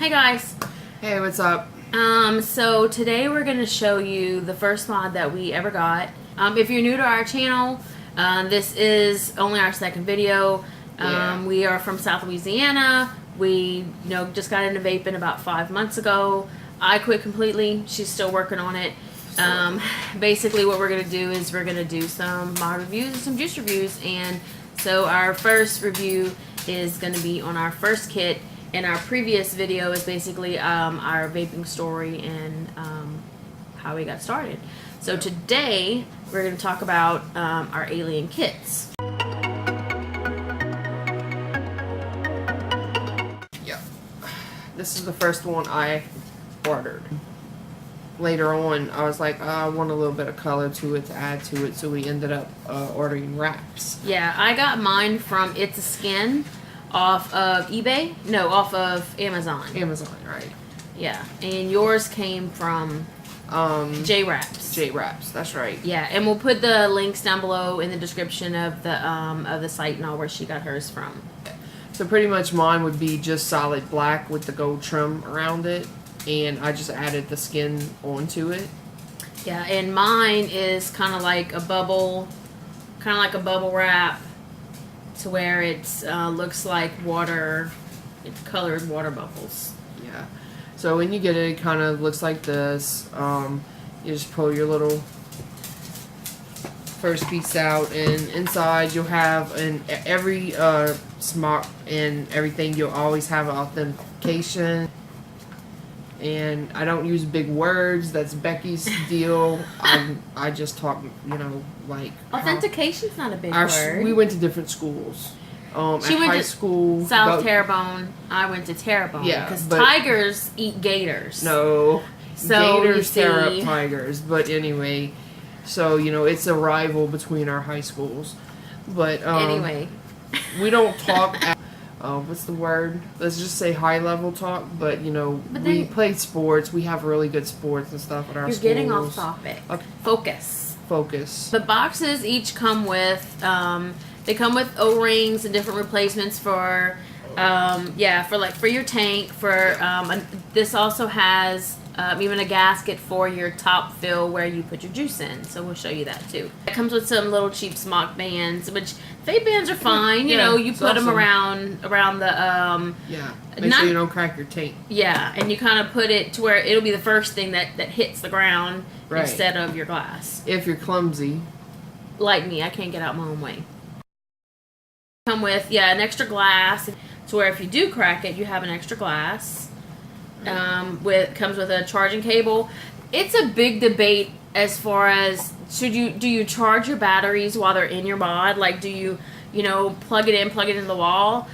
Hey guys. Hey, what's up? So today we're going to show you the first mod that we ever got. If you're new to our channel, this is only our second video. We are from South Louisiana. We just got into vaping about 5 months ago. I quit completely. She's still working on it. Basically what we're going to do is we're going to do some mod reviews and some juice reviews. And so our first review is going to be on our first kit. And our previous video is basically our vaping story and how we got started. So today we're going to talk about our alien kits. Yeah. This is the first one I ordered. Later on, I was like, I want a little bit of color to it to add to it, so we ended up ordering wraps. Yeah, I got mine from It's a Skin off of eBay. No, off of Amazon. Amazon, right. Yeah, and yours came from J-Wraps. J-Wraps, that's right. Yeah, and we'll put the links down below in the description of the site and all where she got hers from. So pretty much mine would be just solid black with the gold trim around it, and I just added the skin onto it. Yeah, and mine is kind of like a bubble wrap, to where it looks like water, it's colored water bubbles. Yeah. So when you get it, it kind of looks like this. You just pull your little first piece out, and inside you'll have every Smok and everything. You'll always have authentication. And I don't use big words. That's Becky's deal. I just talk, like Authentication's not a big word. We went to different schools. She went to school, South Terrebonne. I went to Terrebonne. Yeah, because tigers eat gators. No, so gators tear up tigers. But anyway, so it's a rival between our high schools. But anyway, we don't talk. What's the word? Let's just say high level talk, but we play sports. We have really good sports and stuff at our schools. You're getting off topic. Okay. Focus. The boxes each come with, they come with O-rings and different replacements for your tank. This also has even a gasket for your top fill where you put your juice in. So we'll show you that too. It comes with some little cheap Smok bands, which vape bands are fine. You put them around the make sure you don't crack your tank. Yeah, and you kind of put it to where it'll be the first thing that hits the ground instead of your glass. If you're clumsy, like me, I can't get out my own way. Come with an extra glass, to where if you do crack it, you have an extra glass. Comes with a charging cable. It's a big debate as far as do you charge your batteries while they're in your mod? Like, do you plug it into the wall?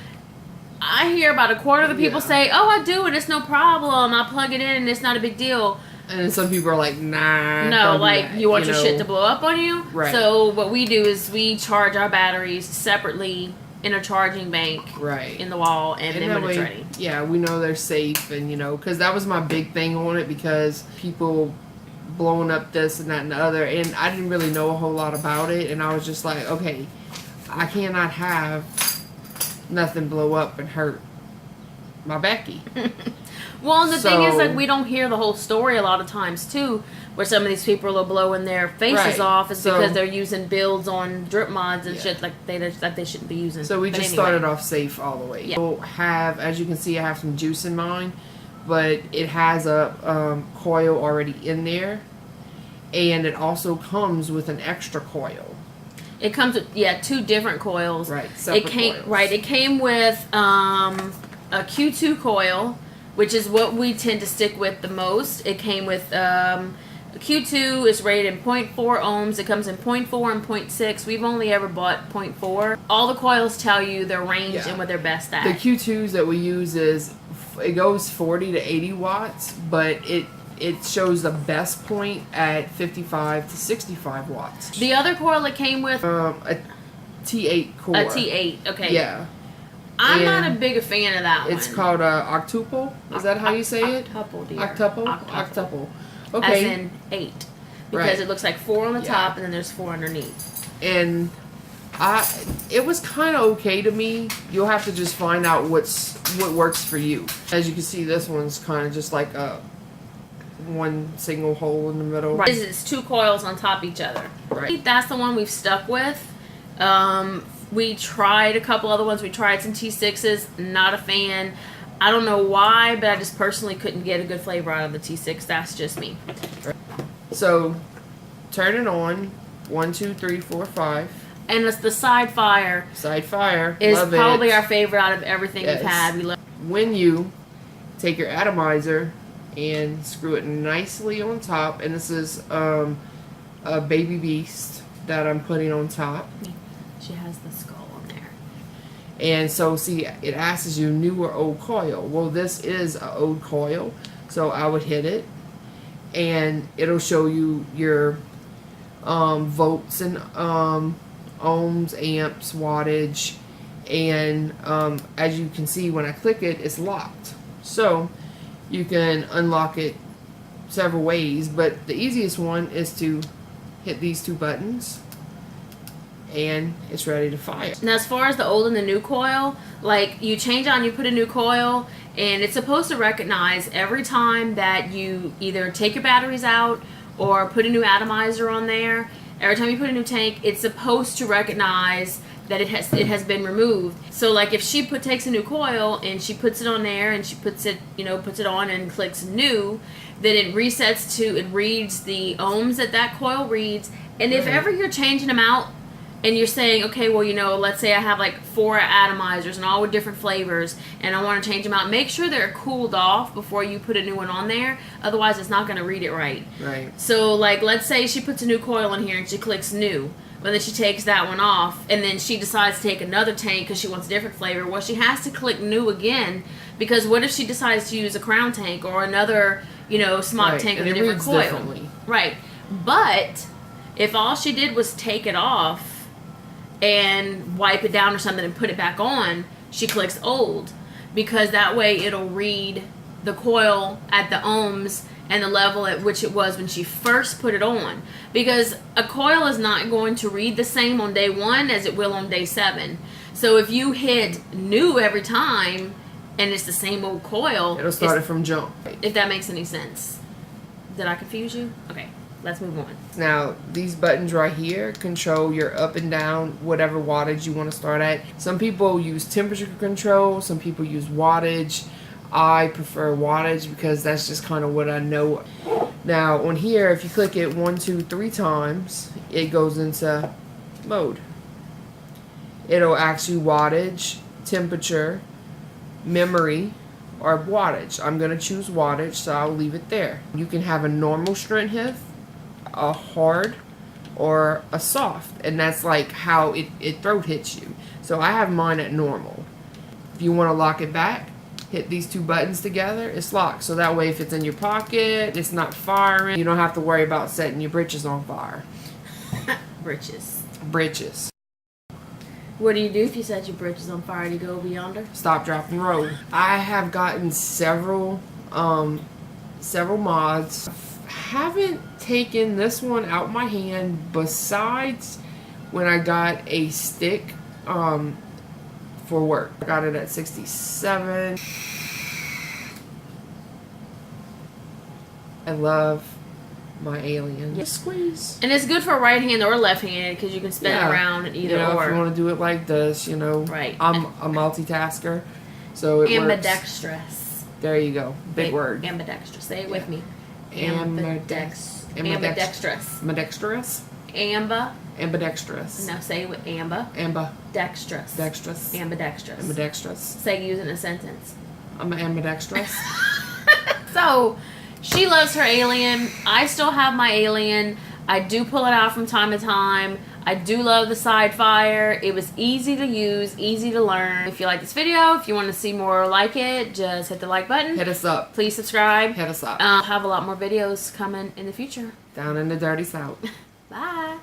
I hear about a quarter of the people say, "Oh, I do, and it's no problem. I plug it in, and it's not a big deal." And then some people are like, "Nah." No, like you want your shit to blow up on you. Right. So what we do is we charge our batteries separately in a charging bank in the wall, and then when it's ready. Yeah, we know they're safe, and because that was my big thing on it, because people blowing up this and that and the other, and I didn't really know a whole lot about it, and I was just like, okay, I cannot have nothing blow up and hurt my Becky. Well, and the thing is, like, we don't hear the whole story a lot of times too, where some of these people are blowing their faces off is because they're using builds on drip mods and shit that they shouldn't be using. So we just started off safe all the way. Yeah. So as you can see, I have some juice in mine, but it has a coil already in there, and it also comes with an extra coil. It comes with two different coils. Right. Separate coils. Right. It came with a Q2 coil, which is what we tend to stick with the most. It came with Q2 is rated in 0.4 ohms. It comes in 0.4 and 0.6. We've only ever bought 0.4. All the coils tell you their range and what they're best at. The Q2s that we use it goes 40 to 80 watts, but it shows the best point at 55 to 65 watts. The other coil it came with a T8 core. A T8, okay. Yeah. I'm not a big fan of that one. It's called octuple. Is that how you say it? Octuple, dear. Octuple. Okay. As in 8. Because it looks like 4 on the top and then there's 4 underneath. And It was kind of okay to me. You'll have to just find out what works for you. As you can see, this one's kind of just like a one single hole in the middle. Right. It's 2 coils on top of each other. Right. That's the one we've stuck with. We tried a couple other ones. We tried some T6s. Not a fan. I don't know why, but I just personally couldn't get a good flavor out of the T6. That's just me. So, turn it on. 1, 2, 3, 4, 5. And it's the side fire. Side fire. Is Love probably it. our favorite out of everything Yes. we've had. We love. When you take your atomizer and screw it nicely on top, and this is a baby beast that I'm putting on top. She has the skull on there. And so, see, it asks you new or old coil. Well, this is an old coil, so I would hit it, and it'll show you your volts and ohms, amps, wattage, and as you can see when I click it, it's locked. So you can unlock it several ways, but the easiest one is to hit these 2 buttons and it's ready to fire. Now, as far as the old and the new coil, like, you change on, you put a new coil, and it's supposed to recognize every time that you either take your batteries out or put a new atomizer on there. Every time you put a new tank, it's supposed to recognize that it has been removed. So, like, if she takes a new coil and she puts it on there and she puts it on and clicks new, then it resets to, it reads the ohms that coil reads. And if ever you're changing them out and you're saying, okay, well, let's say I have like 4 atomizers and all with different flavors, and I want to change them out, make sure they're cooled off before you put a new one on there. Otherwise, it's not going to read it right. Right. So, like, let's say she puts a new coil in here and she clicks new. But then she takes that one off, and then she decides to take another tank because she wants a different flavor. Well, she has to click new again, because what if she decides to use a Crown tank or another, Smok tank with a different coil? Right. But if all she did was take it off and wipe it down or something and put it back on, she clicks old, because that way it'll read the coil at the ohms and the level at which it was when she first put it on. Because a coil is not going to read the same on day 1 as it will on day 7. So if you hit new every time and it's the same old coil, It'll start it from jump. If that makes any sense. Did I confuse you? Okay, let's move on. Now, these buttons right here control your up and down, whatever wattage you want to start at. Some people use temperature control, some people use wattage. I prefer wattage because that's just kind of what I know. Now, on here, if you click it 1, 2, 3 times, it goes into mode. It'll ask you wattage, temperature, memory, or wattage. I'm going to choose wattage, so I'll leave it there. You can have a normal strength hit, a hard, or a soft, and that's like how it throat hits you. So I have mine at normal. If you want to lock it back, hit these 2 buttons together, it's locked. So that way if it's in your pocket, it's not firing. You don't have to worry about setting your britches on fire. Britches. What do you do if you set your britches on fire? Do you go yonder? Stop, drop, and roll. I have gotten several mods. Haven't taken this one out my hand besides when I got a stick for work. I got it at 67. I love my alien. Yeah. Squeeze. And it's good for right hand or left handed because you can spin it around and either or. If you want to do it like this, Right. I'm a multitasker, so it works. Ambidextrous. There you go. Big word. Ambidextrous. Say it with me. Ambidextrous. Ambidextrous. Ambidextrous. Now say it with Dextrous. Ambidextrous. Ambidextrous. Say use in a sentence. I'm ambidextrous. So, she loves her alien. I still have my alien. I do pull it out from time to time. I do love the side fire. It was easy to use, easy to learn. If you like this video, if you want to see more like it, just hit the like button. Hit us up. Please subscribe. Hit us up. I'll have a lot more videos coming in the future. Down in the dirty south. Bye.